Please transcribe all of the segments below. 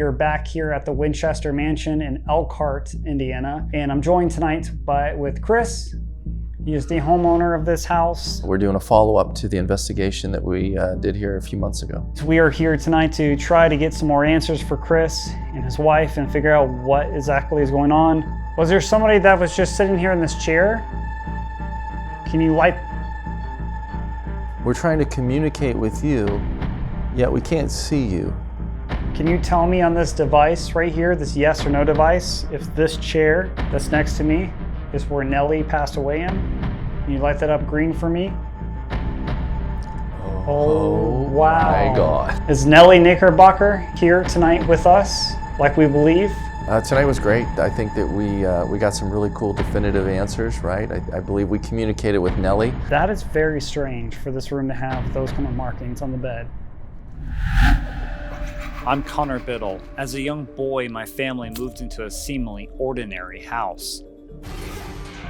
We are back here at the Winchester Mansion in Elkhart, Indiana, and I'm joined tonight with Chris. He is the homeowner of this house. We're doing a follow-up to the investigation that we did here a few months ago. So we are here tonight to try to get some more answers for Chris and his wife and figure out what exactly is going on. Was there somebody that was just sitting here in this chair? Can you light? We're trying to communicate with you, yet we can't see you. Can you tell me on this device right here, this yes or no device, if this chair that's next to me is where Nellie passed away in? Can you light that up green for me? Oh wow. My God. Is Nellie Knickerbocker here tonight with us, like we believe? Tonight was great. I think that we got some really cool definitive answers, right? I believe we communicated with Nellie. That is very strange for this room to have those kind of markings on the bed. I'm Connor Biddle. As a young boy, my family moved into a seemingly ordinary house.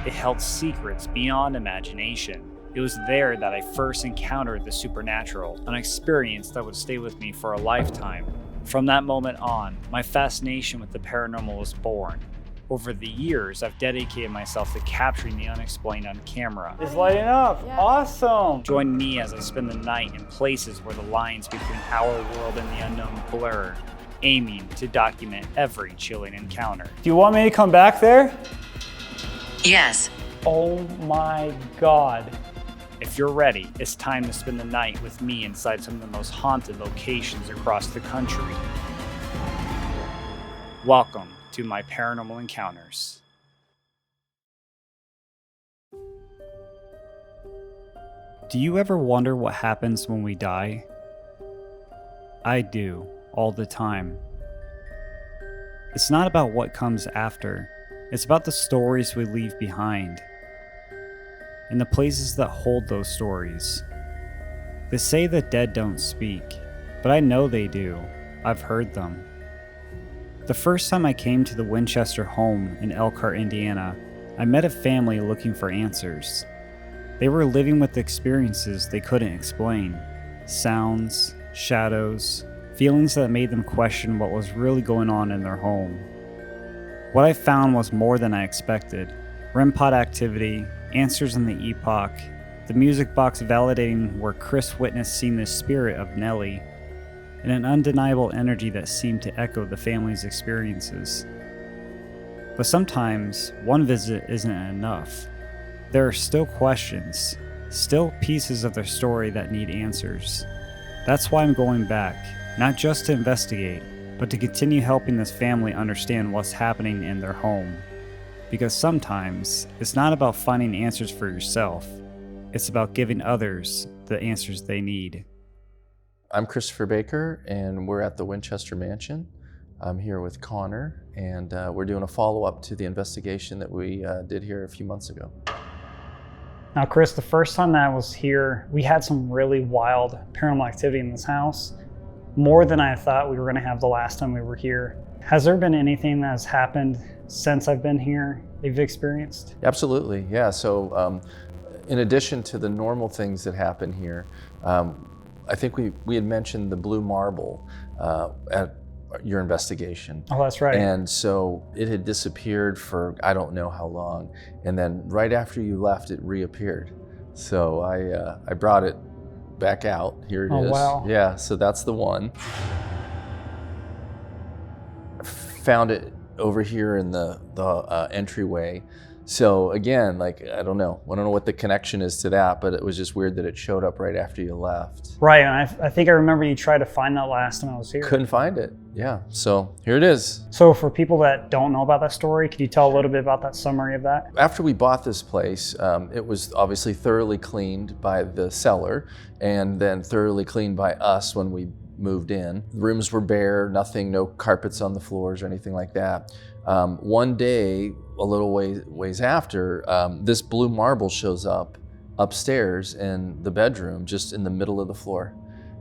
It held secrets beyond imagination. It was there that I first encountered the supernatural, an experience that would stay with me for a lifetime. From that moment on, my fascination with the paranormal was born. Over the years, I've dedicated myself to capturing the unexplained on camera. It's lighting up. Yeah. Awesome. Join me as I spend the night in places where the lines between our world and the unknown blur, aiming to document every chilling encounter. Do you want me to come back there? Yes. Oh my God. If you're ready, it's time to spend the night with me inside some of the most haunted locations across the country. Welcome to my Paranormal Encounters. Do you ever wonder what happens when we die? I do, all the time. It's not about what comes after. It's about the stories we leave behind and the places that hold those stories. They say the dead don't speak, but I know they do. I've heard them. The first time I came to the Winchester home in Elkhart, Indiana, I met a family looking for answers. They were living with experiences they couldn't explain. Sounds, shadows, feelings that made them question what was really going on in their home. What I found was more than I expected. REM pod activity, answers in the epoch, the music box validating where Chris witnessed seeing the spirit of Nellie, and an undeniable energy that seemed to echo the family's experiences. But sometimes, one visit isn't enough. There are still questions, still pieces of their story that need answers. That's why I'm going back, not just to investigate, but to continue helping this family understand what's happening in their home. Because sometimes, it's not about finding answers for yourself, it's about giving others the answers they need. I'm Christopher Baker, and we're at the Winchester Mansion. I'm here with Connor, and we're doing a follow-up to the investigation that we did here a few months ago. Now, Chris, the first time that I was here, we had some really wild paranormal activity in this house. More than I thought we were going to have the last time we were here. Has there been anything that has happened since I've been here that you've experienced? Absolutely, yeah. So in addition to the normal things that happen here, I think we had mentioned the blue marble at your investigation. Oh, that's right. And so it had disappeared for I don't know how long. And then right after you left, it reappeared. So I brought it back out. Here it is. Oh, wow. Yeah, so that's the one. Found it over here in the entryway. So again, like, I don't know what the connection is to that, but it was just weird that it showed up right after you left. Right, and I think I remember you tried to find that last time I was here. Couldn't find it, yeah. So here it is. So for people that don't know about that story, could you tell a little bit about that summary of that? After we bought this place, it was obviously thoroughly cleaned by the seller and then thoroughly cleaned by us when we moved in. The rooms were bare, nothing, no carpets on the floors or anything like that. One day, a little ways after, this blue marble shows up upstairs in the bedroom, just in the middle of the floor.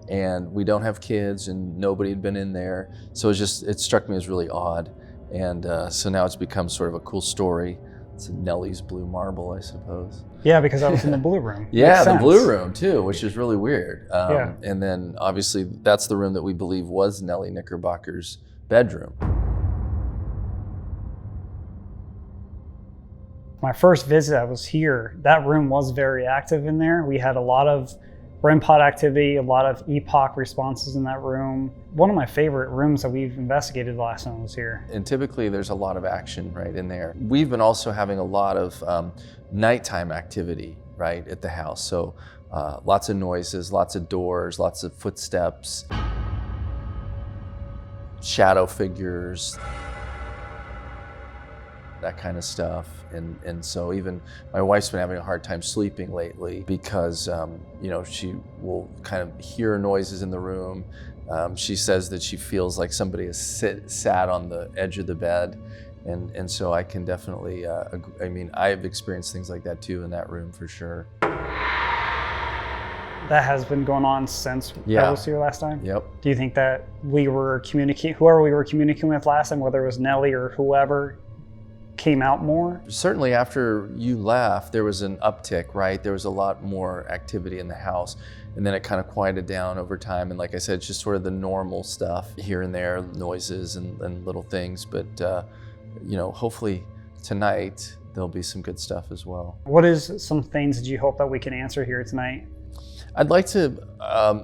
And we don't have kids and nobody had been in there. So it struck me as really odd. And so now it's become sort of a cool story. It's Nellie's blue marble, I suppose. Yeah, because I was in the blue room. Yeah, the blue room too, which is really weird. Yeah. And then obviously that's the room that we believe was Nellie Knickerbocker's bedroom. My first visit, I was here. That room was very active in there. We had a lot of REM pod activity, a lot of epoch responses in that room. One of my favorite rooms that we've investigated the last time I was here. And typically there's a lot of action right in there. We've been also having a lot of nighttime activity right at the house. So lots of noises, lots of doors, lots of footsteps, shadow figures, that kind of stuff. And so even my wife's been having a hard time sleeping lately because, you know, she will kind of hear noises in the room. She says that she feels like somebody has sat on the edge of the bed. And so I can definitely, I mean, I've experienced things like that too in that room for sure. That has been going on since I was here last time? Yep. Do you think that we were communicating, whoever we were communicating with last time, whether it was Nellie or whoever, came out more? Certainly after you left, there was an uptick, right? There was a lot more activity in the house, and then it kind of quieted down over time. And like I said, it's just sort of the normal stuff here and there, noises and little things. But, you know, hopefully tonight there'll be some good stuff as well. What is some things that you hope that we can answer here tonight? I'd like to,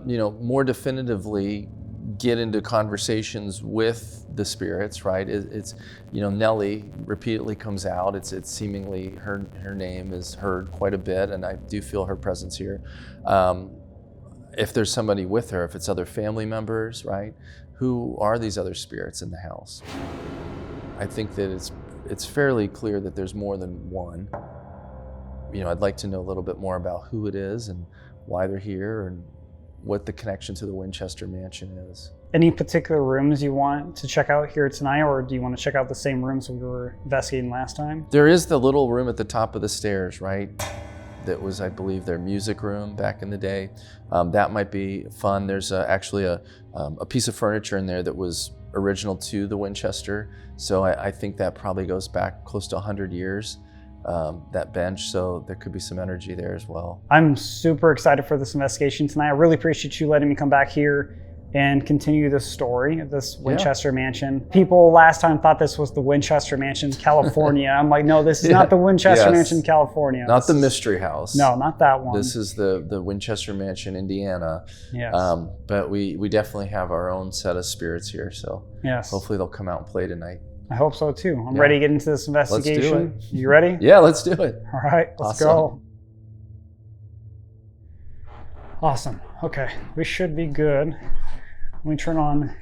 you know, more definitively get into conversations with the spirits, right? It's you know, Nellie repeatedly comes out. It's seemingly her name is heard quite a bit, and I do feel her presence here. If there's somebody with her, if it's other family members, right? Who are these other spirits in the house? I think that it's fairly clear that there's more than one. You know, I'd like to know a little bit more about who it is and why they're here and what the connection to the Winchester Mansion is. Any particular rooms you want to check out here tonight, or do you want to check out the same rooms we were investigating last time? There is the little room at the top of the stairs, right? That was, I believe, their music room back in the day. That might be fun. There's actually a piece of furniture in there that was original to the Winchester. So I think that probably goes back close to 100 years. That bench, so there could be some energy there as well. I'm super excited for this investigation tonight. I really appreciate you letting me come back here and continue this story of this Winchester Mansion. People last time thought this was the Winchester Mansion, California. I'm like, no, this is not the Winchester Mansion, California. Not the Mystery House. No, not that one. This is the Winchester Mansion, Indiana. Yes. But we definitely have our own set of spirits here, so yes. Hopefully they'll come out and play tonight. I hope so too. I'm ready to get into this investigation. Let's do it. You ready? Yeah, let's do it. All right, let's go. Awesome. Okay, we should be good. Let me turn on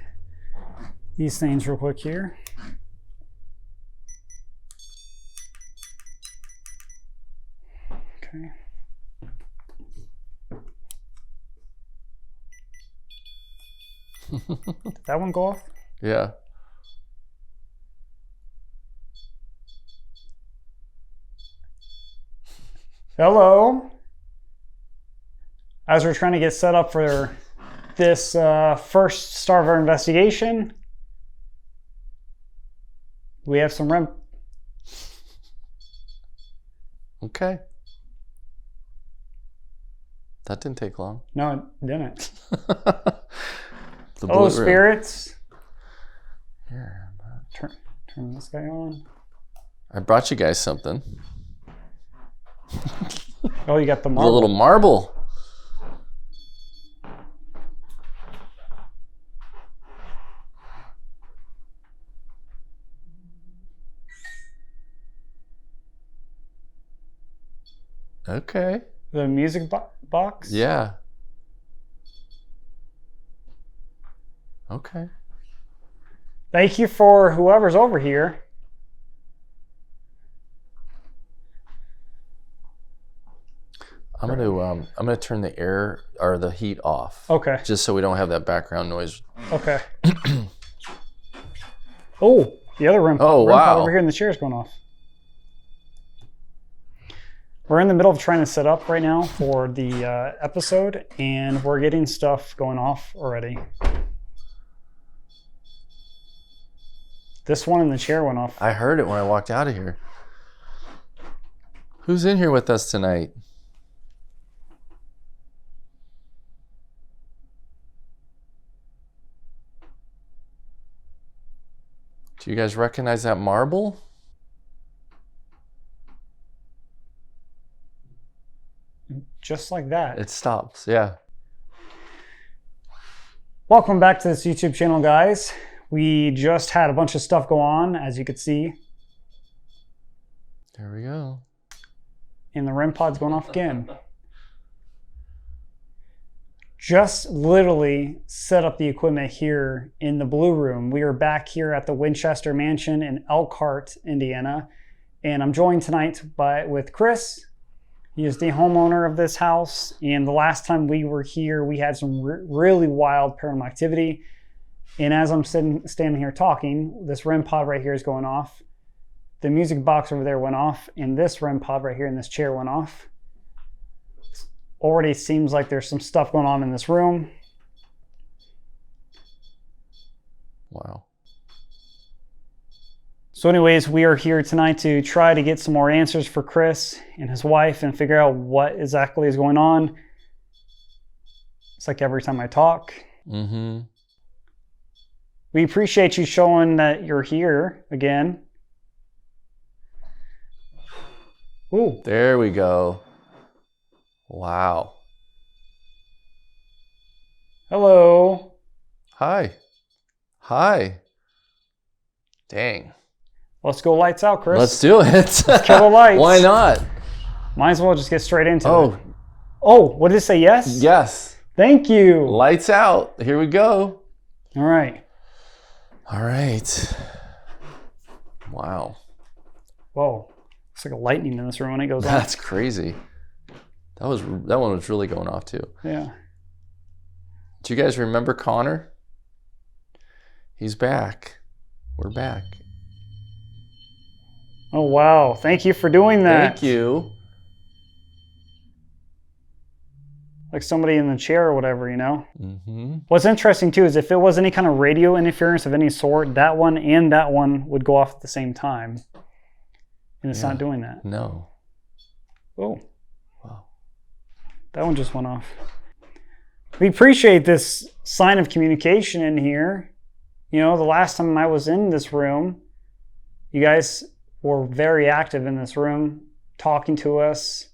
these things real quick here. Okay. Did that one go off? Yeah. Hello. As we're trying to get set up for this first start of our investigation, we have some REM. Okay. That didn't take long. No, it didn't. Hello, spirits. Here, turn this guy on. I brought you guys something. Oh, you got the marble. A little marble. Okay. The music box? Yeah. Okay. Thank you for whoever's over here. I'm gonna turn the air or the heat off. Okay. Just so we don't have that background noise. Okay. Oh, the other room. Oh, wow. Over here, and the chair's going off. We're in the middle of trying to set up right now for the episode, and we're getting stuff going off already. This one in the chair went off. I heard it when I walked out of here. Who's in here with us tonight? Do you guys recognize that marble? Just like that. It stops, yeah. Welcome back to this YouTube channel, guys. We just had a bunch of stuff go on, as you could see. There we go. And the REM pod's going off again. Just literally set up the equipment here in the Blue Room. We are back here at the Winchester Mansion in Elkhart, Indiana. And I'm joined tonight with Chris. He is the homeowner of this house. And the last time we were here, we had some really wild paranormal activity. And as I'm standing here talking, this REM pod right here is going off. The music box over there went off. And this REM pod right here in this chair went off. Already seems like there's some stuff going on in this room. Wow. So anyways, we are here tonight to try to get some more answers for Chris and his wife and figure out what exactly is going on. It's like every time I talk. Mm-hmm. We appreciate you showing that you're here again. Ooh. There we go. Wow. Hello. Hi. Hi. Dang. Let's go lights out, Chris. Let's do it. Let's kill the lights. Why not? Might as well just get straight into it. Oh. Oh, what did it say? Yes? Yes. Thank you. Lights out. Here we go. All right. All right. Wow. Whoa. Looks like a lightning in this room when it goes on. That's crazy. That one was really going off too. Yeah. Do you guys remember Connor? He's back. We're back. Oh, wow. Thank you for doing that. Thank you. Like somebody in the chair or whatever, you know? Mm-hmm. What's interesting too is if it was any kind of radio interference of any sort, that one and that one would go off at the same time. And it's not doing that. No. Oh. Wow. That one just went off. We appreciate this sign of communication in here. You know, the last time I was in this room, you guys were very active in this room, talking to us,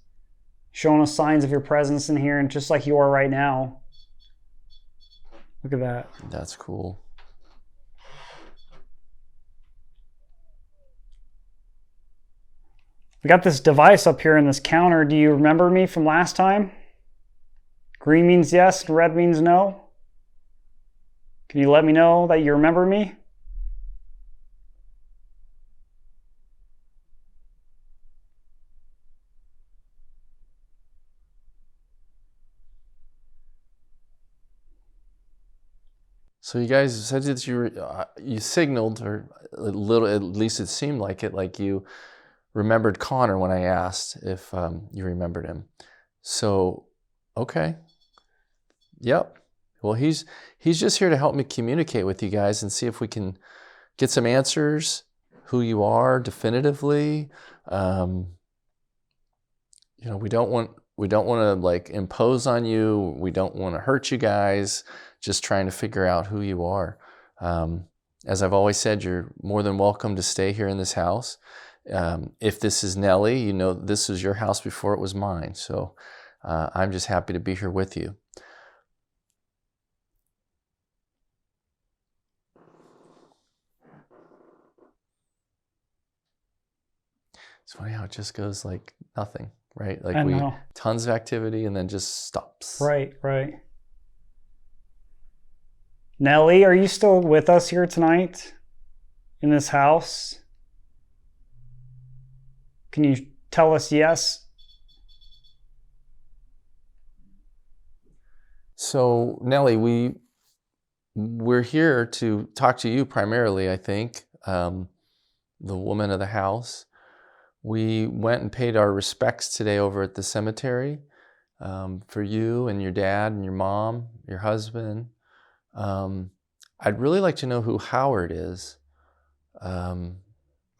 showing us signs of your presence in here, and just like you are right now. Look at that. That's cool. We got this device up here in this counter. Do you remember me from last time? Green means yes, and red means no. Can you let me know that you remember me? So you guys said that you signaled, or a little, at least it seemed like it, like you remembered Connor when I asked if you remembered him. So, okay. Yep. Well, he's just here to help me communicate with you guys and see if we can get some answers, who you are definitively. You know, we don't want to like impose on you. We don't want to hurt you guys. Just trying to figure out who you are. As I've always said, you're more than welcome to stay here in this house. If this is Nellie, you know this was your house before it was mine. So I'm just happy to be here with you. It's funny how it just goes like nothing, right? Like tons of activity and then just stops. Right, right. Nellie, are you still with us here tonight in this house? Can you tell us yes? So Nellie, we're here to talk to you primarily, I think, the woman of the house. We went and paid our respects today over at the cemetery for you and your dad and your mom, your husband. I'd really like to know who Howard is.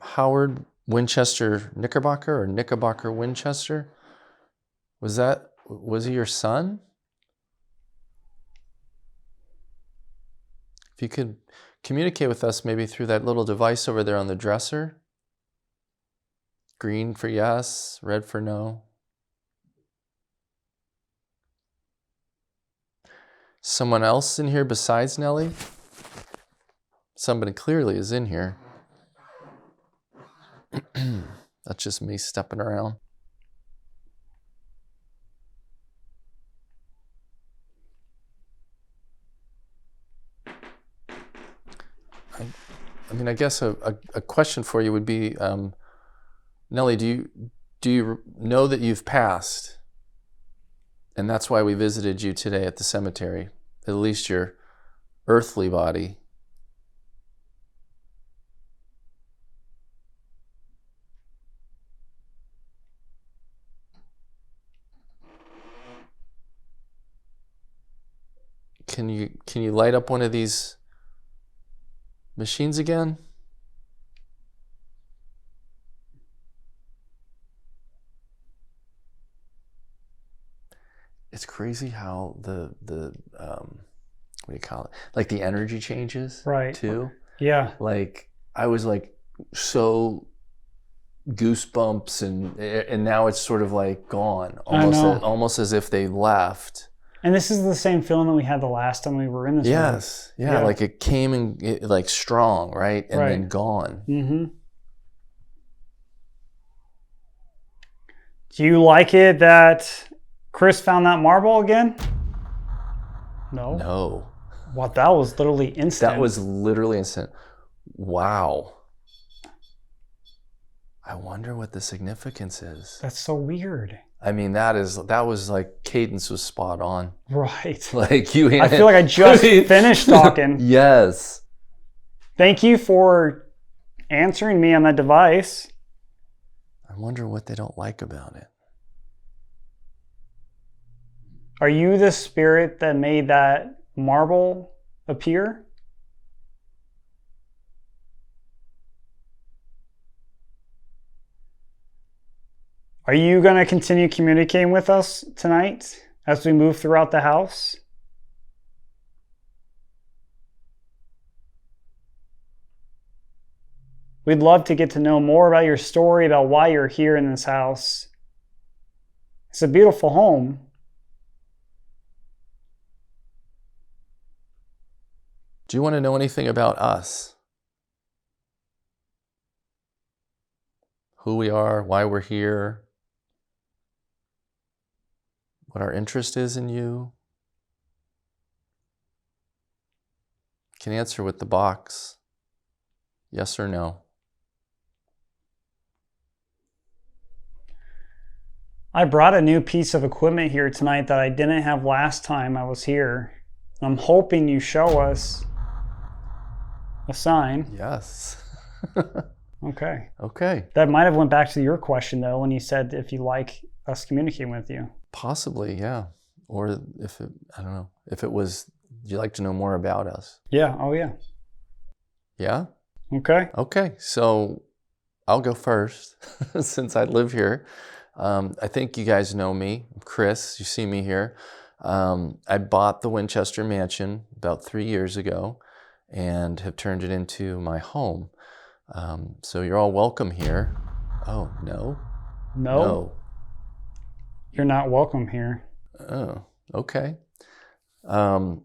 Howard Winchester Knickerbocker, or Knickerbocker Winchester? Was he your son? If you could communicate with us maybe through that little device over there on the dresser. Green for yes, red for no. Someone else in here besides Nellie? Somebody clearly is in here. That's just me stepping around. I mean, I guess a question for you would be, Nellie, do you know that you've passed? And that's why we visited you today at the cemetery, at least your earthly body. Can you light up one of these machines again? It's crazy how the what do you call it? Like the energy changes, right? Too. Yeah. Like I was like so goosebumps, and now it's sort of like gone, almost as if they left. And this is the same feeling that we had the last time we were in this room. Yes. Yeah. Like it came in like strong, right? And then gone. Mm-hmm. Do you like it that Chris found that marble again? No. No. What? That was literally instant. That was literally instant. Wow. I wonder what the significance is. That's so weird. I mean, that was like cadence was spot on. Right. Like you. I feel like I just finished talking. Yes. Thank you for answering me on that device. I wonder what they don't like about it. Are you the spirit that made that marble appear? Are you going to continue communicating with us tonight as we move throughout the house? We'd love to get to know more about your story, about why you're here in this house. It's a beautiful home. Do you want to know anything about us? Who we are, why we're here, what our interest is in you? You can answer with the box, yes or no. I brought a new piece of equipment here tonight that I didn't have last time I was here. I'm hoping you show us a sign. Yes. Okay. Okay. That might have went back to your question though, when you said if you like us communicating with you. Possibly, yeah. Or if it, I don't know, if it was, would you like to know more about us? Yeah. Oh yeah. Yeah? Okay. Okay. So I'll go first since I live here. I think you guys know me. I'm Chris. You see me here. I bought the Winchester Mansion about 3 years ago and have turned it into my home. So you're all welcome here. Oh, no? No. You're not welcome here. Oh, okay.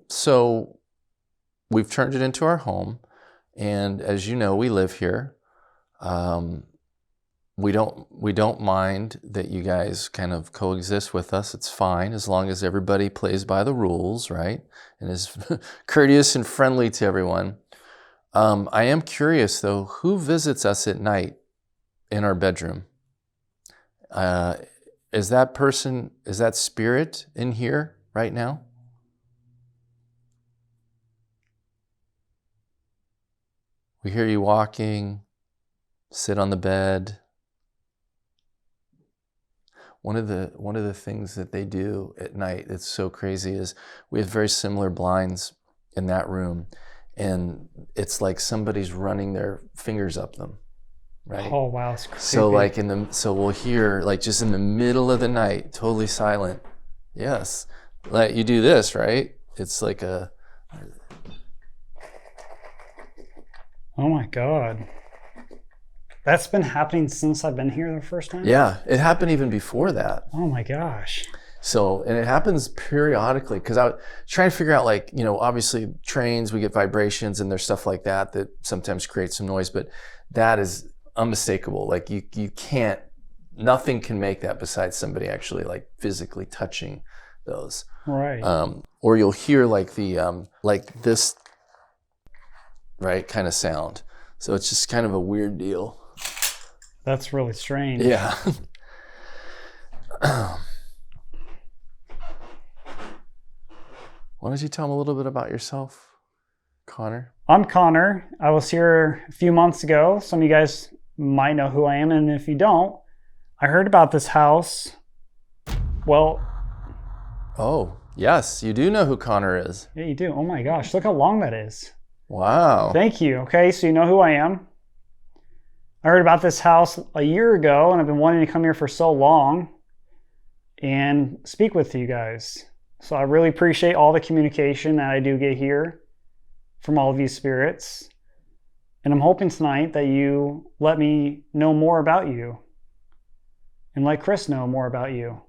So we've turned it into our home. And as you know, we live here. We don't mind that you guys kind of coexist with us. It's fine as long as everybody plays by the rules, right? And is courteous and friendly to everyone. I am curious though, who visits us at night in our bedroom? Is that spirit in here right now? We hear you walking, sit on the bed. One of the things that they do at night that's so crazy is we have very similar blinds in that room, and it's like somebody's running their fingers up them, right? Oh wow, it's creepy. So like so we'll hear like just in the middle of the night, totally silent. Yes, like you do this, right? It's like Oh my God. That's been happening since I've been here the first time? Yeah, it happened even before that. Oh my gosh. So, and it happens periodically because I was trying to figure out, like, you know, obviously trains, we get vibrations and there's stuff like that that sometimes creates some noise, but that is unmistakable. Like you can't, nothing can make that besides somebody actually like physically touching those. Right. Or you'll hear like the, like this, right, kind of sound. So it's just kind of a weird deal. That's really strange. Yeah. Why don't you tell them a little bit about yourself, Connor? I'm Connor. I was here a few months ago. Some of you guys might know who I am, and if you don't, I heard about this house. Well, Oh, yes, you do know who Connor is. yeah, you do. Oh my gosh, look how long that is. Wow. Thank you. Okay, so you know who I am. I heard about this house a year ago, and I've been wanting to come here for so long and speak with you guys. So I really appreciate all the communication that I do get here from all of you spirits. And I'm hoping tonight that you let me know more about you and let Chris know more about you.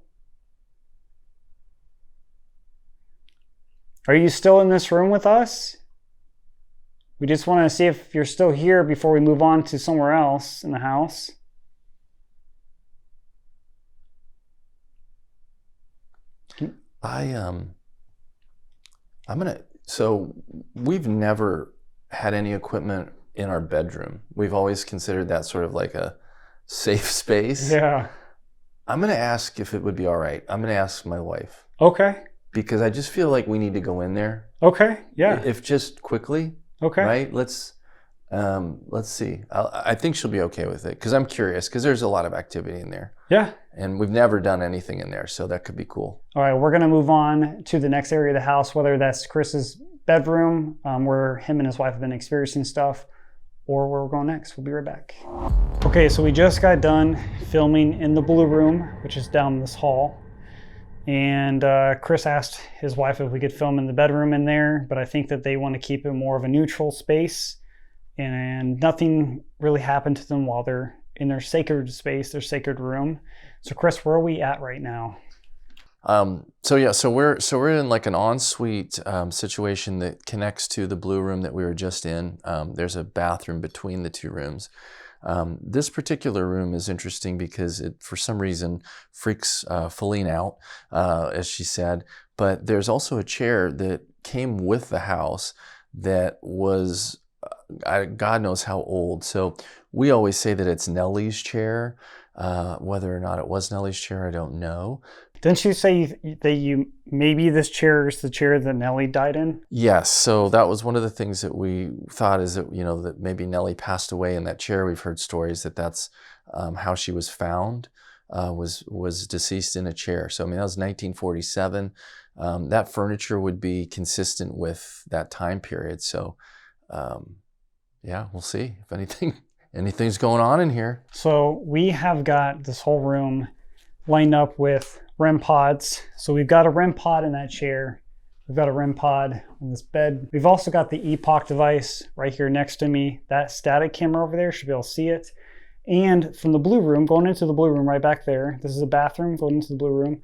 Are you still in this room with us? We just want to see if you're still here before we move on to somewhere else in the house. So we've never had any equipment in our bedroom. We've always considered that sort of like a safe space. Yeah. I'm going to ask if it would be all right. I'm going to ask my wife Okay. because I just feel like we need to go in there. Okay. Yeah. If just quickly, Okay. right? Let's see. I think she'll be okay with it because I'm curious because there's a lot of activity in there. Yeah. And we've never done anything in there, so that could be cool. All right. We're going to move on to the next area of the house, whether that's Chris's bedroom, where him and his wife have been experiencing stuff, or where we're going next. We'll be right back. Okay. So we just got done filming in the blue room, which is down this hall. And Chris asked his wife if we could film in the bedroom in there, but I think that they want to keep it more of a neutral space. And nothing really happened to them while they're in their sacred space, their sacred room. So Chris, where are we at right now? So we're in like an ensuite situation that connects to the blue room that we were just in. There's a bathroom between the two rooms. This particular room is interesting because it, for some reason, freaks Feline out, as she said. But there's also a chair that came with the house that was, God knows how old. So we always say that it's Nellie's chair. Whether or not it was Nellie's chair, I don't know. Didn't you say that maybe this chair is the chair that Nellie died in? Yes, so that was one of the things that we thought is that, you know, that maybe Nellie passed away in that chair. We've heard stories that that's how she was found, was deceased in a chair. So, I mean, that was 1947. That furniture would be consistent with that time period. So, yeah, we'll see if anything's going on in here. So we have got this whole room lined up with REM pods. So we've got a REM pod in that chair. We've got a REM pod on this bed. We've also got the Epoch device right here next to me. That static camera over there should be able to see it. And from the blue room, going into the blue room right back there, this is a bathroom going into the blue room,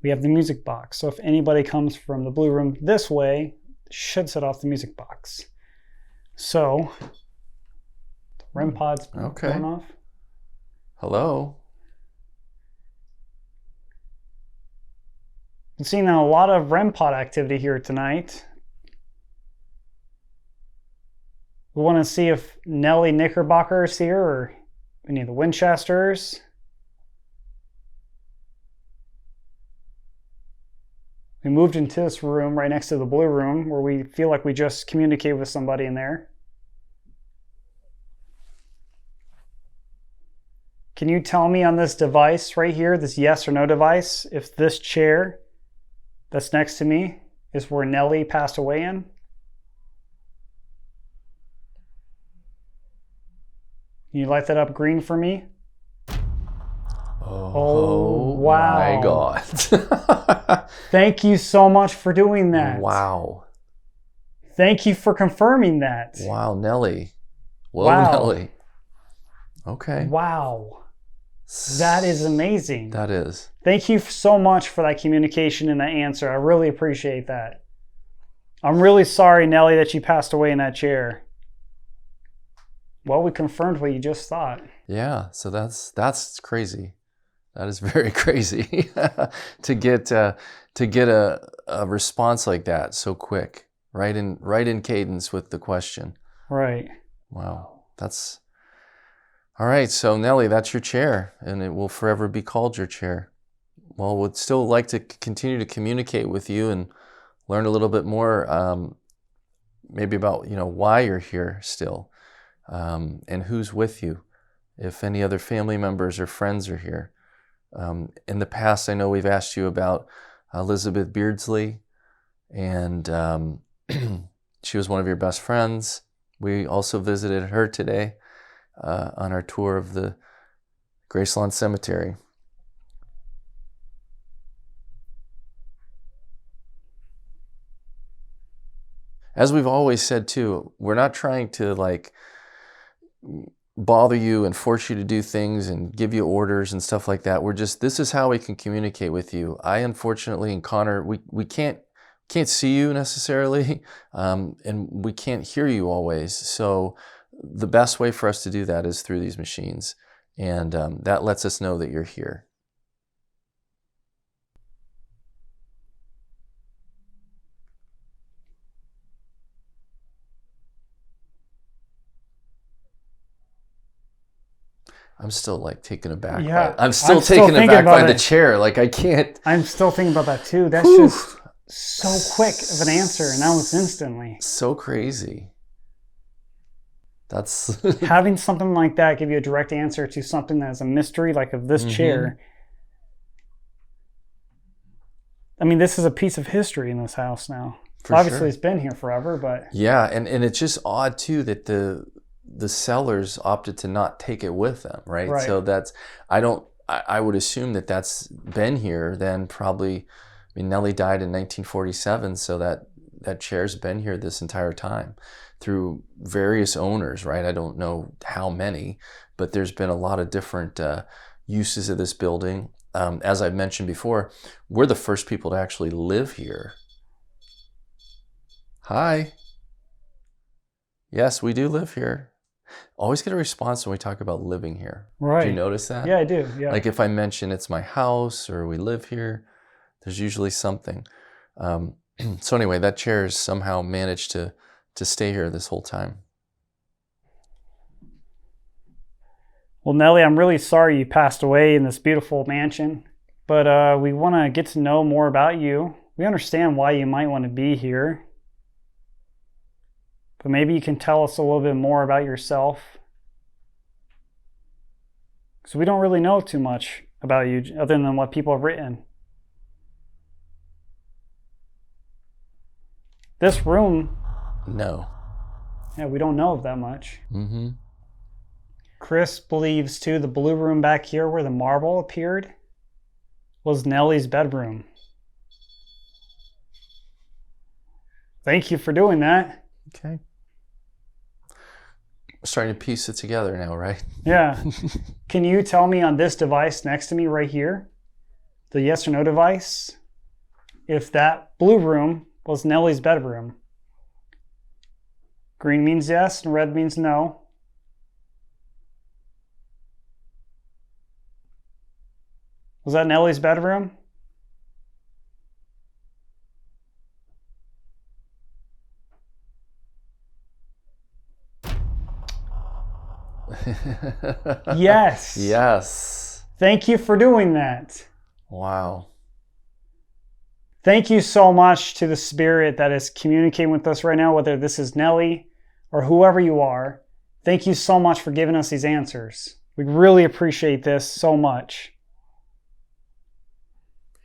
we have the music box. So if anybody comes from the blue room this way, it should set off the music box. So the REM pod's going off. Hello. I'm seeing a lot of REM pod activity here tonight. We want to see if Nellie Knickerbocker is here or any of the Winchesters. We moved into this room right next to the blue room where we feel like we just communicated with somebody in there. Can you tell me on this device right here, this yes or no device, if this chair that's next to me is where Nellie passed away in? Can you light that up green for me? Oh wow. My God. Thank you so much for doing that. Wow. Thank you for confirming that. Wow, Nellie. Whoa, Wow. Nelly. Okay. Wow. That is amazing. That is. Thank you so much for that communication and that answer. I really appreciate that. I'm really sorry, Nelly, that you passed away in that chair. Well, we confirmed what you just thought. Yeah, so that's crazy. That is very crazy to get a response like that so quick, right in cadence with the question. Right. Wow, that's all right. So Nelly, that's your chair, and it will forever be called your chair. Well, would still like to continue to communicate with you and learn a little bit more, maybe about why you're here still, and who's with you, if any other family members or friends are here. In the past, I know we've asked you about Elizabeth Beardsley, and she was one of your best friends. We also visited her today on our tour of the Gracelawn Cemetery. As we've always said too, we're not trying to bother you and force you to do things and give you orders and stuff like that. This is how we can communicate with you. I unfortunately, and Connor, we can't see you necessarily, and we can't hear you always. So the best way for us to do that is through these machines, and that lets us know that you're here. I'm still taken aback. Yeah, I'm still taken aback by the chair. I can't. I'm still thinking about that too. That's just so quick of an answer, and that was instantly. So crazy. That's having something like that give you a direct answer to something that is a mystery, like of this chair. I mean, this is a piece of history in this house now. Obviously, sure. It's been here forever, but yeah, and it's just odd too that the sellers opted to not take it with them, right? So I would assume that's been here then probably. I mean, Nelly died in 1947, so that chair's been here this entire time through various owners, right? I don't know how many, but there's been a lot of different uses of this building. As I've mentioned before, we're the first people to actually live here. Hi. Yes, we do live here. Always get a response when we talk about living here. Right. Do you notice that? Yeah, I do. Yeah. If I mention it's my house or we live here, there's usually something. So anyway, that chair has somehow managed to stay here this whole time. Well, Nelly, I'm really sorry you passed away in this beautiful mansion, but we want to get to know more about you. We understand why you might want to be here, but maybe you can tell us a little bit more about yourself. Because we don't really know too much about you other than what people have written. This room... No. Yeah, we don't know that much. Mm-hmm. Chris believes, too, the blue room back here where the marble appeared was Nelly's bedroom. Thank you for doing that. Okay. We're starting to piece it together now, right? Yeah. Can you tell me on this device next to me right here, the yes or no device, if that blue room was Nelly's bedroom? Green means yes and red means no. Was that Nelly's bedroom? Yes. Yes. Thank you for doing that. Wow. Thank you so much to the spirit that is communicating with us right now, whether this is Nelly or whoever you are. Thank you so much for giving us these answers. We really appreciate this so much.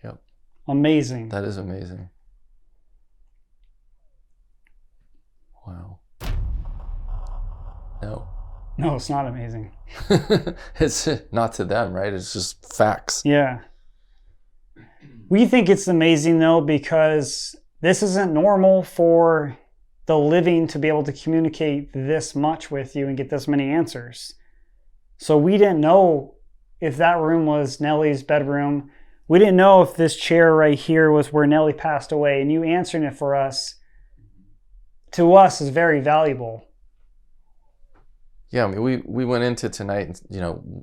Yep. Amazing. That is amazing. Wow. No. No, it's not amazing. It's not to them, right? It's just facts. Yeah. We think it's amazing, though, because this isn't normal for the living to be able to communicate this much with you and get this many answers. So we didn't know if that room was Nellie's bedroom. We didn't know if this chair right here was where Nellie passed away, and you answering it for us, to us, is very valuable. Yeah, I mean, we went into tonight,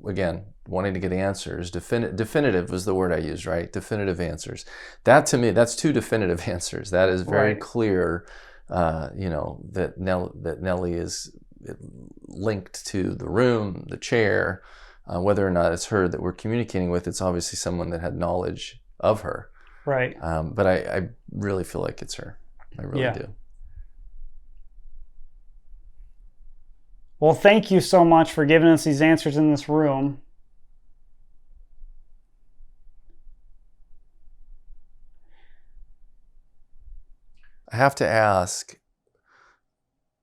again, wanting to get answers. Definitive was the word I used, right? Definitive answers. That, to me, that's two definitive answers. That is very clear, that Nellie is linked to the room, the chair. Whether or not it's her that we're communicating with, it's obviously someone that had knowledge of her. Right. But I really feel like it's her. I really do. Well, thank you so much for giving us these answers in this room. I have to ask,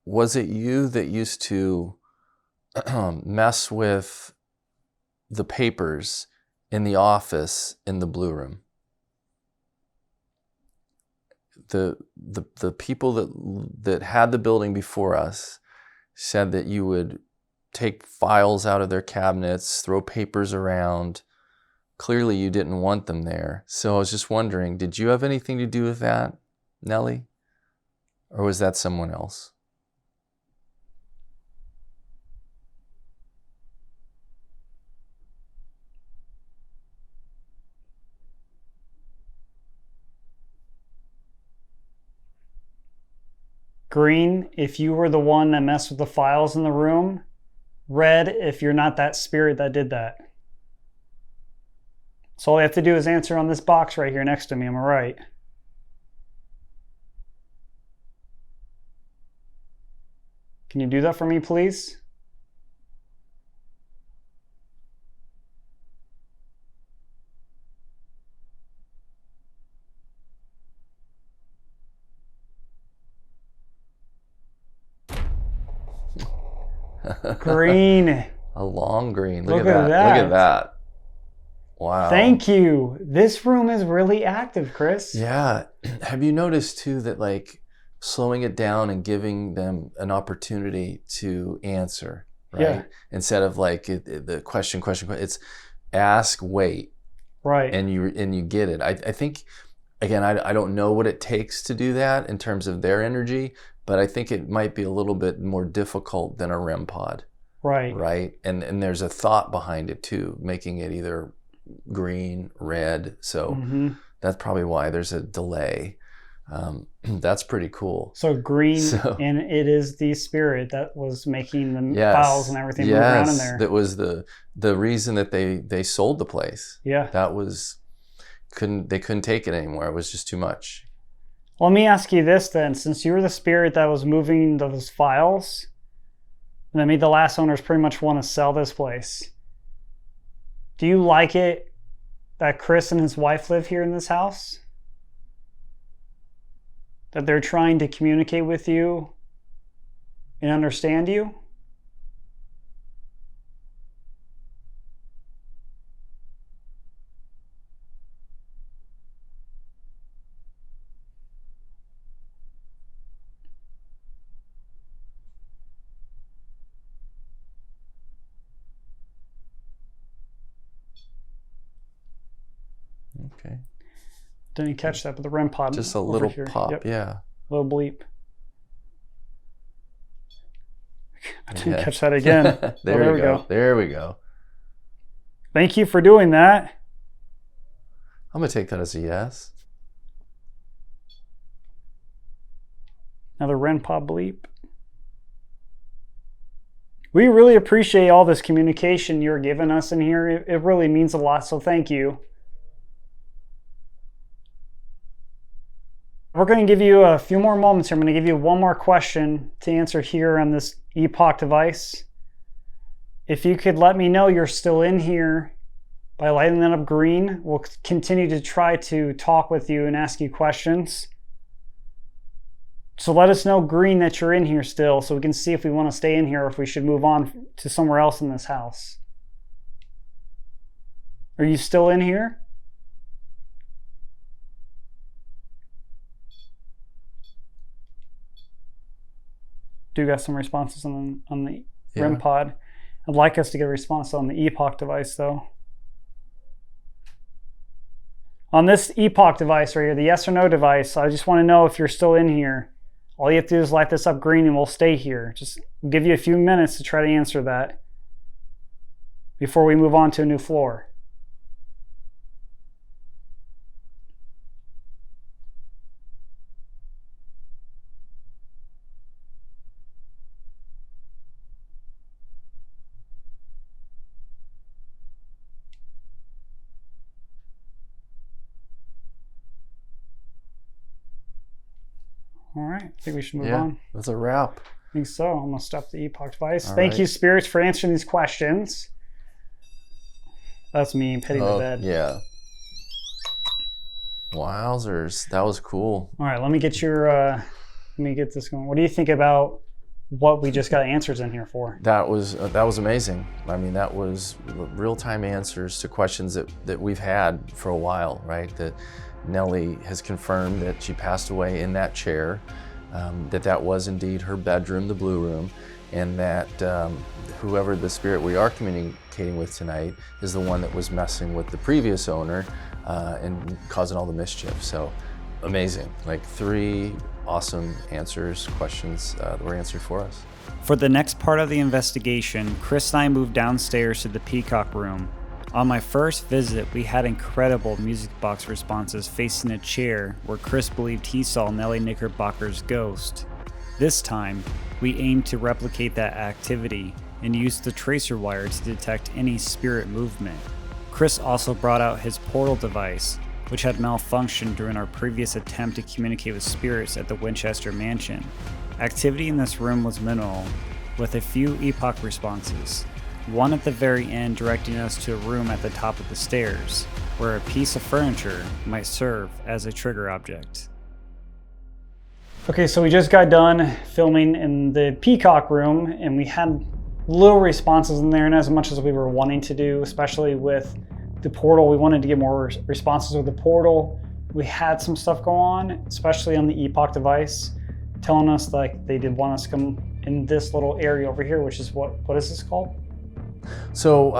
was it you that used to mess with the papers in the office in the blue room? The people that had the building before us said that you would take files out of their cabinets, throw papers around. Clearly you didn't want them there. So I was just wondering, did you have anything to do with that, Nellie? Or was that someone else? Green, if you were the one that messed with the files in the room. Red, if you're not that spirit that did that. So all you have to do is answer on this box right here next to me, am I right? Can you do that for me, please? Green. A long green. Look Look at at that. Look that. at that. Wow. Thank you. This room is really active, Chris. Yeah. Have you noticed too that like slowing it down and giving them an opportunity to answer, right? Yeah. Instead of like the question, it's ask, wait. Right. And you get it. I think, again, I don't know what it takes to do that in terms of their energy, but I think it might be a little bit more difficult than a REM pod. Right. Right. And there's a thought behind it too, making it either green, red. So that's probably why there's a delay. That's pretty cool. So green, and it is the spirit that was making the Yes. files and everything move around in there. That was the reason that they sold the place. Yeah. That was they couldn't take it anymore. It was just too much. Let me ask you this then, since you were the spirit that was moving those files, and that made the last owners pretty much want to sell this place. Do you like it that Chris and his wife live here in this house? That they're trying to communicate with you and understand you? Okay. Didn't catch that, but the REM pod. Just a over little here. pop, Yep. yeah. Little bleep. I didn't catch that again. There we go. There we go. Thank you for doing that. I'm going to take that as a yes. Another REM pod bleep. We really appreciate all this communication you're giving us in here. It really means a lot, so thank you. We're going to give you a few more moments here. I'm going to give you one more question to answer here on this Peacock device. If you could let me know you're still in here by lighting that up green, we'll continue to try to talk with you and ask you questions. So let us know green that you're in here still so we can see if we want to stay in here or if we should move on to somewhere else in this house. Are you still in here? do got some responses on the REM pod. I'd like us to get a response on the Epoch device, though. On this Epoch device right here, the yes or no device, I just want to know if you're still in here. All you have to do is light this up green and we'll stay here. Just give you a few minutes to try to answer that before we move on to a new floor. All right, I think we should move on. That's a wrap. I think so. I'm gonna stop the Epoch device. All Thank right. you, spirits, for answering these questions. That's me petting the bed. Yeah. Wowzers, that was cool. All right, let me get this going. What do you think about what we just got answers in here for? That was amazing. I mean, that was real-time answers to questions that we've had for a while, right? That Nellie has confirmed that she passed away in that chair, that was indeed her bedroom, the blue room, and that whoever the spirit we are communicating with tonight is the one that was messing with the previous owner and causing all the mischief. So amazing, like 3 awesome questions that were answered for us. For the next part of the investigation, Chris and I moved downstairs to the Peacock room. On my first visit, we had incredible music box responses facing a chair where Chris believed he saw Nellie Knickerbocker's ghost. This time, we aimed to replicate that activity and used the tracer wire to detect any spirit movement. Chris also brought out his portal device, which had malfunctioned during our previous attempt to communicate with spirits at the Winchester Mansion. Activity in this room was minimal, with a few Epoch responses. One at the very end directing us to a room at the top of the stairs, where a piece of furniture might serve as a trigger object. Okay, so we just got done filming in the Peacock room, and we had little responses in there, and as much as we were wanting to do, especially with the portal, we wanted to get more responses with the portal. We had some stuff go on, especially on the Epoch device, telling us like they did want us to come in this little area over here, which is what is this called? So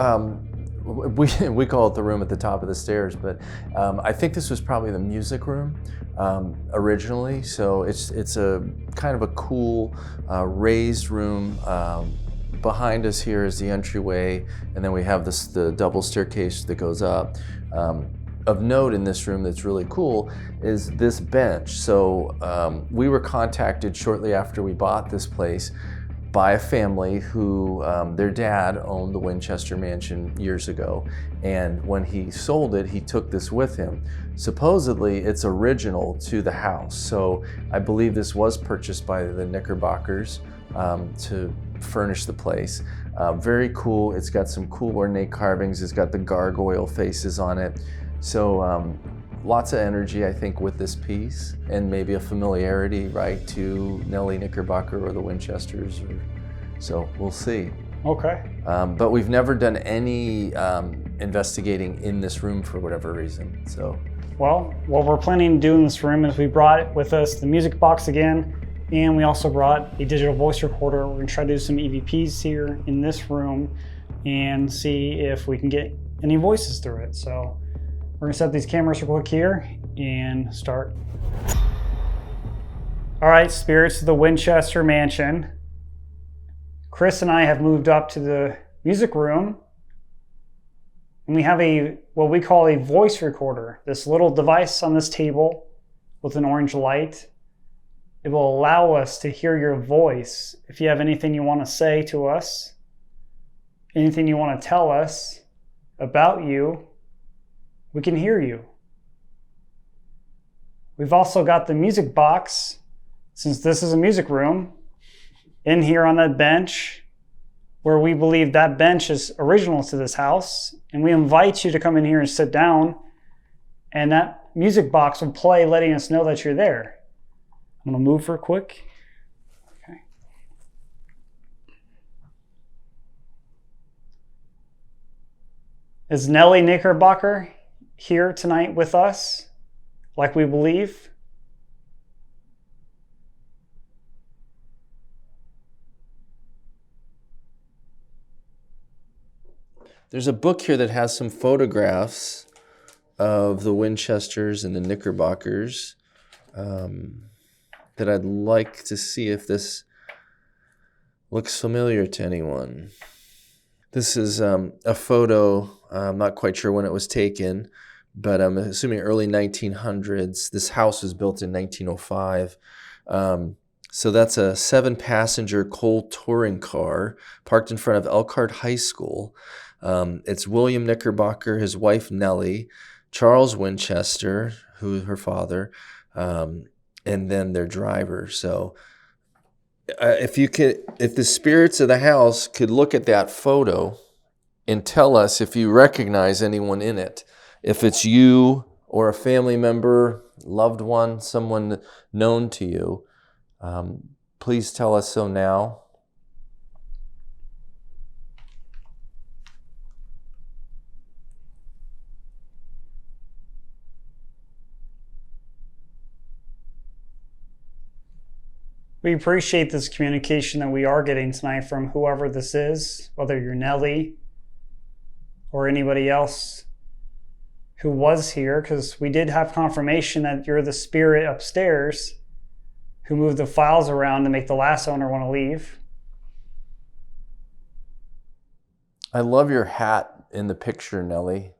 we call it the room at the top of the stairs, but I think this was probably the music room originally. So it's a kind of a cool raised room. Behind us here is the entryway, and then we have the double staircase that goes up. Of note in this room that's really cool is this bench. So we were contacted shortly after we bought this place by a family who their dad owned the Winchester Mansion years ago, and when he sold it, he took this with him. Supposedly it's original to the house, so I believe this was purchased by the Knickerbockers to furnish the place. Very cool. It's got some cool ornate carvings. It's got the gargoyle faces on it. So lots of energy, I think, with this piece, and maybe a familiarity, right, to Nellie Knickerbocker or the Winchesters. So we'll see. Okay. But we've never done any investigating in this room for whatever reason. So. Well, what we're planning to do in this room is we brought with us the music box again, and we also brought a digital voice recorder. We're going to try to do some EVPs here in this room and see if we can get any voices through it. So we're going to set these cameras real quick here and start. All right, spirits of the Winchester Mansion. Chris and I have moved up to the music room, and we have what we call a voice recorder. This little device on this table with an orange light. It will allow us to hear your voice. If you have anything you want to say to us, anything you want to tell us about you, we can hear you. We've also got the music box, since this is a music room, in here on that bench, where we believe that bench is original to this house, and we invite you to come in here and sit down, and that music box will play, letting us know that you're there. I'm gonna move real quick. Okay. Is Nellie Knickerbocker here tonight with us, like we believe? There's a book here that has some photographs of the Winchesters and the Knickerbockers that I'd like to see if this looks familiar to anyone. This is a photo, I'm not quite sure when it was taken, but I'm assuming early 1900s. This house was built in 1905. So that's a 7-passenger coal touring car parked in front of Elkhart High School. It's William Knickerbocker, his wife Nellie, Charles Winchester, who her father, and then their driver. So if the spirits of the house could look at that photo and tell us if you recognize anyone in it, if it's you or a family member, loved one, someone known to you, please tell us so now. We appreciate this communication that we are getting tonight from whoever this is, whether you're Nellie or anybody else who was here, because we did have confirmation that you're the spirit upstairs who moved the files around to make the last owner want to leave. I love your hat in the picture, Nellie.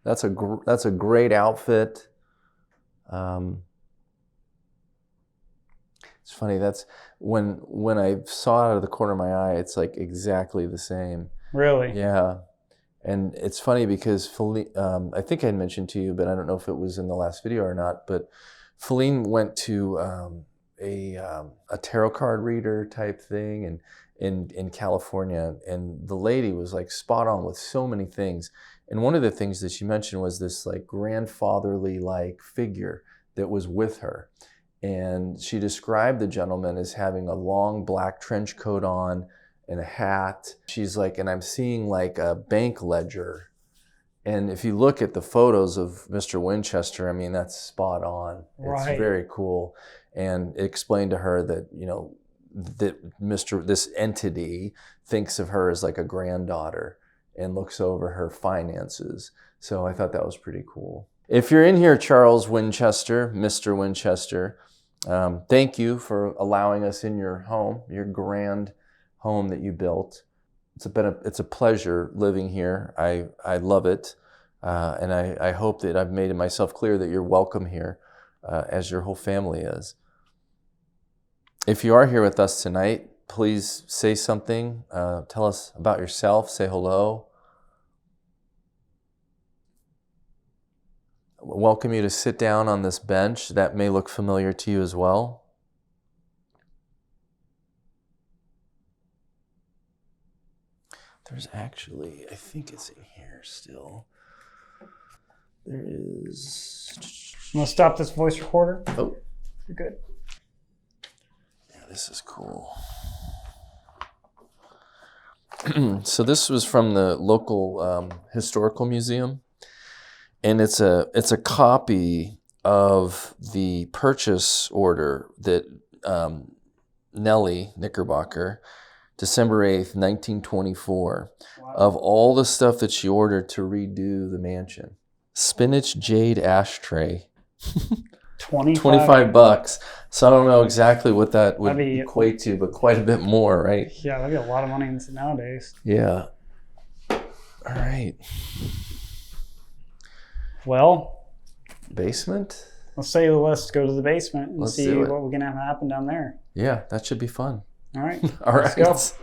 That's a great outfit. It's funny. That's when I saw it out of the corner of my eye, it's like exactly the same. Really? Yeah. And it's funny because I think I mentioned to you, but I don't know if it was in the last video or not, but Feline went to a tarot card reader type thing in California, and the lady was like spot on with so many things. And one of the things that she mentioned was this like grandfatherly like figure that was with her. And she described the gentleman as having a long black trench coat on and a hat. She's like, and I'm seeing like a bank ledger. And if you look at the photos of Mr. Winchester, I mean, that's spot on. It's Right. very cool. And it explained to her that, you know, that this entity thinks of her as like a granddaughter and looks over her finances. So I thought that was pretty cool. If you're in here, Charles Winchester, Mr. Winchester, thank you for allowing us in your home, your grand home that you built. It's a pleasure living here. I love it, and I hope that I've made it myself clear that you're welcome here, as your whole family is. If you are here with us tonight, please say something. Tell us about yourself. Say hello. Welcome you to sit down on this bench that may look familiar to you as well. There's actually, I think it's in here still. There is. I'm going to stop this voice recorder. Oh, You're good. yeah, this is cool. So this was from the local historical museum. And it's a copy of the purchase order that Nellie Knickerbocker, December 8th, 1924, of all the stuff that she ordered to redo the mansion. Spinach jade ashtray. 25 bucks. So I don't know exactly what that would equate to, but quite a bit more, right? Yeah, that'd be a lot of money nowadays. Yeah. All right. Well, Basement? let's go to the basement and see what we're going to have happen down there. Yeah, that should be fun. All right. All right. Let's go.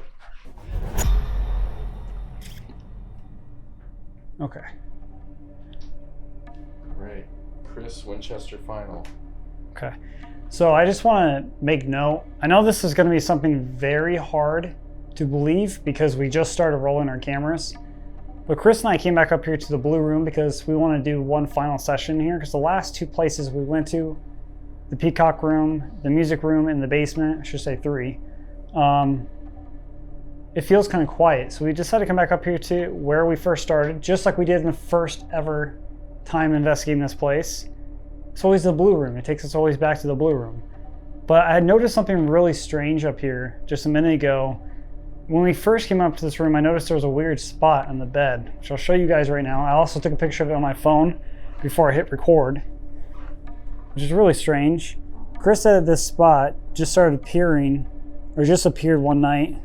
Okay. Right. Chris Winchester final. Okay. So I just want to make note. I know this is going to be something very hard to believe because we just started rolling our cameras. But Chris and I came back up here to the Blue Room because we want to do one final session here, because the last two places we went to, the Peacock room, the music room, and the basement, I should say 3, it feels kind of quiet. So we decided to come back up here to where we first started, just like we did in the first ever time investigating this place. It's always the Blue Room. It takes us always back to the Blue Room. But I had noticed something really strange up here just a minute ago. when we first came up to this room, I noticed there was a weird spot on the bed, which I'll show you guys right now. I also took a picture of it on my phone before I hit record, which is really strange. Chris said this spot just started appearing, or just appeared one night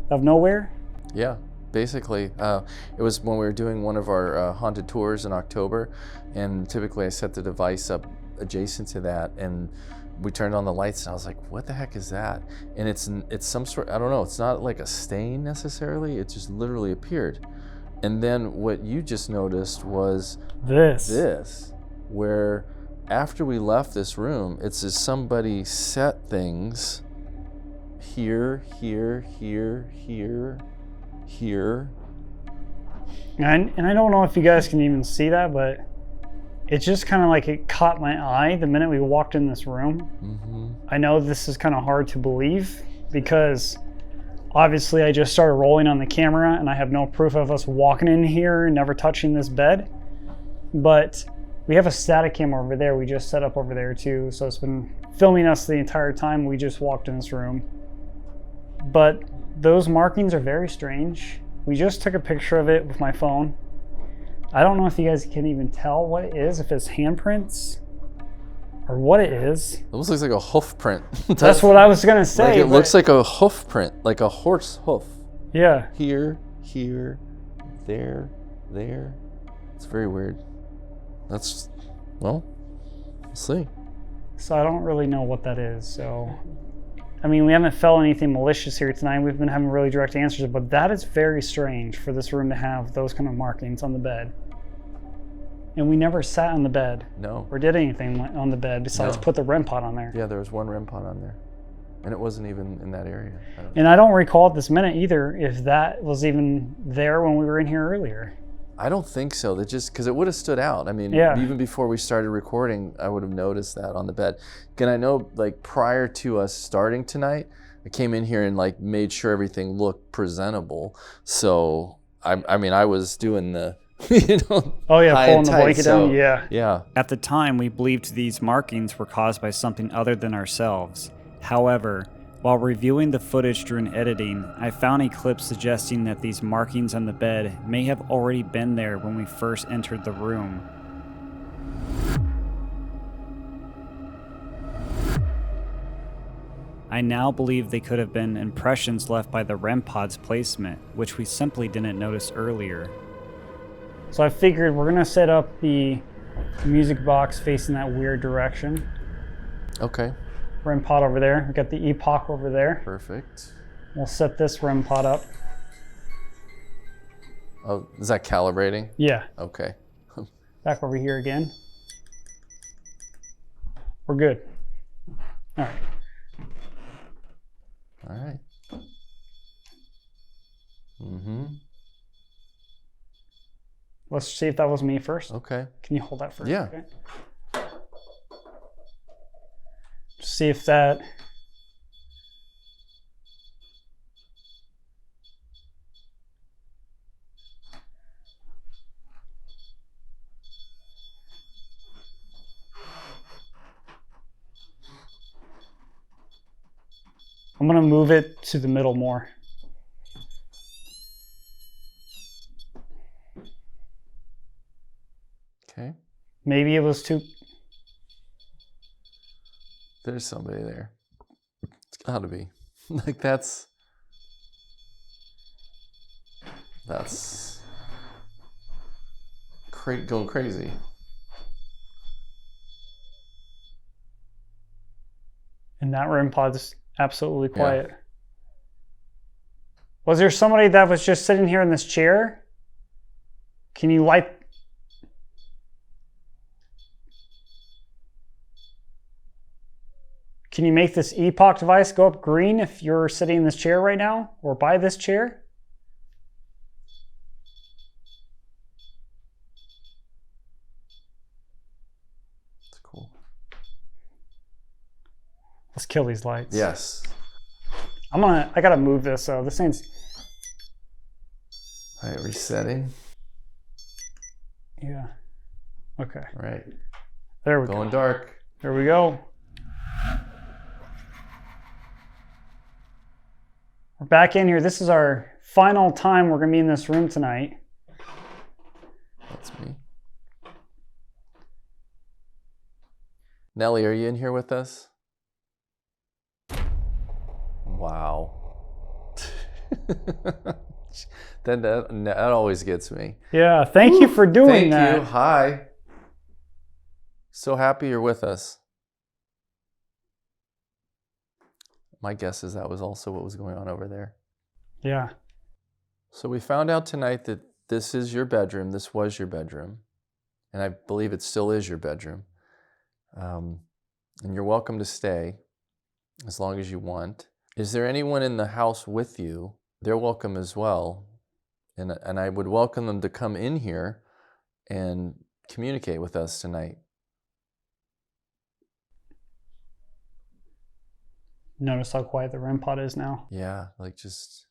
of nowhere. Yeah, basically. It was when we were doing one of our haunted tours in October, and typically I set the device up adjacent to that, and we turned on the lights, and I was like, what the heck is that? And it's some sort, I don't know, it's not like a stain necessarily, it just literally appeared. And then what you just noticed was this, where after we left this room, it's as somebody set things here, here, here, here, here. And I don't know if you guys can even see that, but it's just kind of like it caught my eye the minute we walked in this room. Mm-hmm. I know this is kind of hard to believe because obviously I just started rolling on the camera and I have no proof of us walking in here and never touching this bed. But we have a static camera over there we just set up over there too, so it's been filming us the entire time we just walked in this room. But those markings are very strange. We just took a picture of it with my phone. I don't know if you guys can even tell what it is, if it's handprints or what it is. It almost looks like a hoof print. That's what I was gonna say. Like it looks like a hoof print, like a horse hoof. Yeah. Here, here, there, there. It's very weird. That's, well, we'll see. So I don't really know what that is. So, I mean, we haven't felt anything malicious here tonight. We've been having really direct answers, but that is very strange for this room to have those kind of markings on the bed. And we never sat on the bed. No. Or did anything on the bed besides put the REM pod on there. Yeah, there was one REM pod on there. And it wasn't even in that area. And I don't recall at this minute either if that was even there when we were in here earlier. I don't think so. That just because it would have stood out. I mean, Yeah. even before we started recording, I would have noticed that on the bed. And I know, like, prior to us starting tonight, I came in here and like made sure everything looked presentable. So I mean, I was doing the, you know, Oh yeah, high pulling and the tight, blanket so, down. Yeah. Yeah. At the time, we believed these markings were caused by something other than ourselves. However, while reviewing the footage during editing, I found a clip suggesting that these markings on the bed may have already been there when we first entered the room. I now believe they could have been impressions left by the REM pod's placement, which we simply didn't notice earlier. So I figured we're gonna set up the music box facing that weird direction. Okay. REM pod over there. We got the Epoch over there. Perfect. We'll set this REM pod up. Oh, is that calibrating? Yeah. Okay. Back over here again. We're good. All right. All right. Mm-hmm. Let's see if that was me first. Okay. Can you hold that first? Yeah. Okay. See if that. I'm gonna move it to the middle more. Okay. Maybe it was too. There's somebody there. It's gotta be. Like that's going crazy. And that REM pod's absolutely quiet. Yeah. Was there somebody that was just sitting here in this chair? Can you light? Can you make this Epoch device go up green if you're sitting in this chair right now or by this chair? That's cool. Let's kill these lights. Yes. I gotta move this, so this thing's. All right, resetting. Yeah. Okay. Right. There we go. Going dark. There we go. We're back in here. This is our final time we're going to be in this room tonight. That's me. Nellie, are you in here with us? Wow. that always gets me. Yeah, thank you for doing that. Thank you. Hi. So happy you're with us. My guess is that was also what was going on over there. Yeah. So we found out tonight that this is your bedroom. This was your bedroom. And I believe it still is your bedroom. And you're welcome to stay as long as you want. Is there anyone in the house with you? They're welcome as well. And I would welcome them to come in here and communicate with us tonight. Notice how quiet the REM pod is now. Yeah, like just...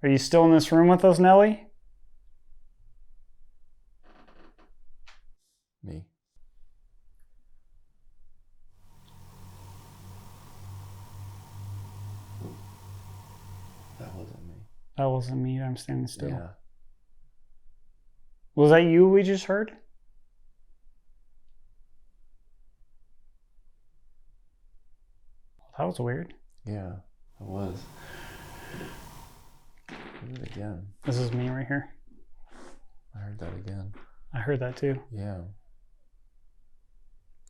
Are you still in this room with us, Nellie? Me. That wasn't me. That wasn't me. I'm standing still. Yeah. Was that you we just heard? That was weird. Yeah, it was. Do it again. This is me right here. I heard that again. I heard that too. Yeah.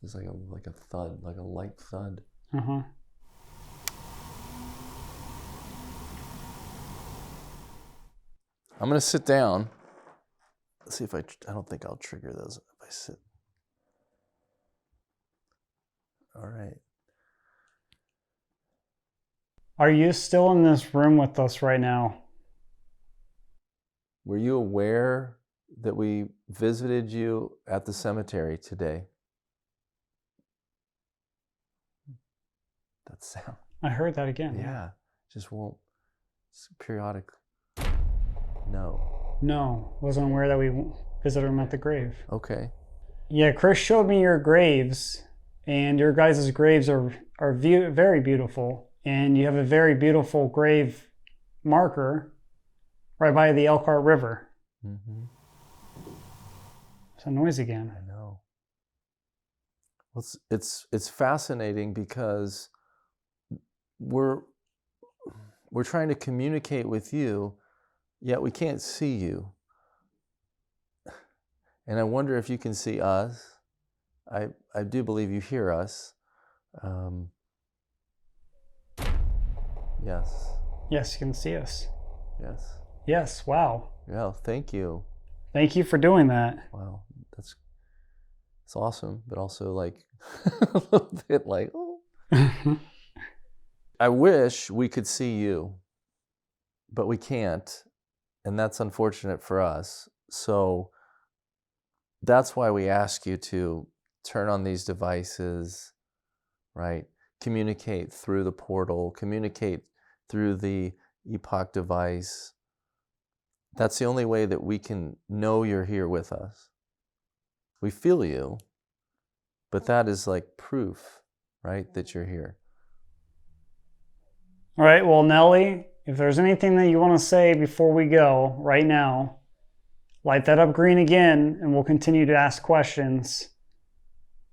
It's like a thud, like a light thud. Uh-huh. I'm gonna sit down. Let's see if I don't think I'll trigger those if I sit. All right. Are you still in this room with us right now? Were you aware that we visited you at the cemetery today? That sound. I heard that again. Yeah, just won't. It's periodic. No. No, wasn't aware that we visited him at the grave. Okay. Yeah, Chris showed me your graves, and your guys' graves are very beautiful. And you have a very beautiful grave marker right by the Elkhart River. Mm-hmm. It's a noise again. I know. Well, it's fascinating because we're trying to communicate with you, yet we can't see you. And I wonder if you can see us. I do believe you hear us. Yes. Yes, you can see us. Yes. Yes, wow. Yeah, thank you. Thank you for doing that. Wow, it's awesome, but also like a little bit like, oh. I wish we could see you, but we can't, and that's unfortunate for us. So that's why we ask you to turn on these devices, right? Communicate through the portal, communicate through the Peacock device. That's the only way that we can know you're here with us. We feel you, but that is like proof, right, that you're here. All right, well, Nellie, if there's anything that you want to say before we go right now, light that up green again, and we'll continue to ask questions.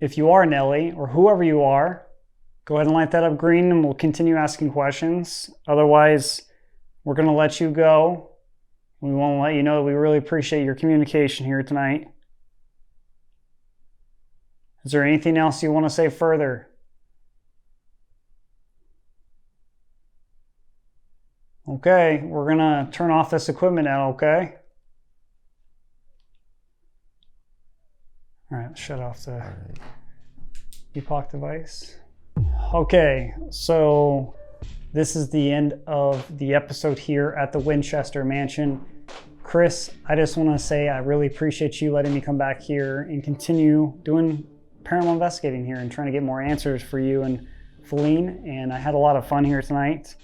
If you are Nellie, or whoever you are, go ahead and light that up green, and we'll continue asking questions. Otherwise, we're going to let you go. We want to let you know that we really appreciate your communication here tonight. Is there anything else you want to say further? Okay, we're going to turn off this equipment now, okay? All right, shut off the Peacock device. Okay, so this is the end of the episode here at the Winchester Mansion. Chris, I just want to say I really appreciate you letting me come back here and continue doing paranormal investigating here and trying to get more answers for you and Feline, and I had a lot of fun here tonight.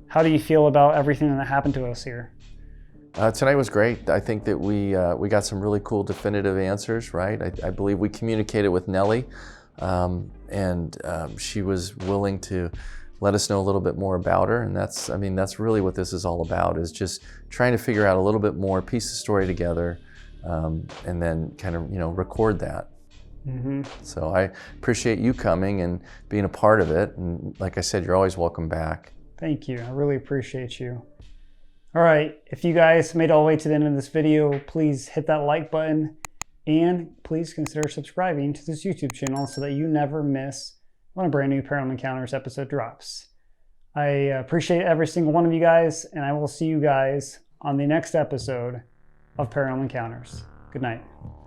How do you feel about everything that happened to us here? Tonight was great. I think that we got some really cool definitive answers, right? I believe we communicated with Nellie, and she was willing to let us know a little bit more about her. And that's, I mean, that's really what this is all about, is just trying to figure out a little bit more, piece the story together, and then kind of, you know, record that. So I appreciate you coming and being a part of it. And like I said, you're always welcome back. Thank you. I really appreciate you. All right, if you guys made it all the way to the end of this video, please hit that like button and please consider subscribing to this YouTube channel so that you never miss when a brand new Paranormal Encounters episode drops. I appreciate every single one of you guys, and I will see you guys on the next episode of Paranormal Encounters. Good night.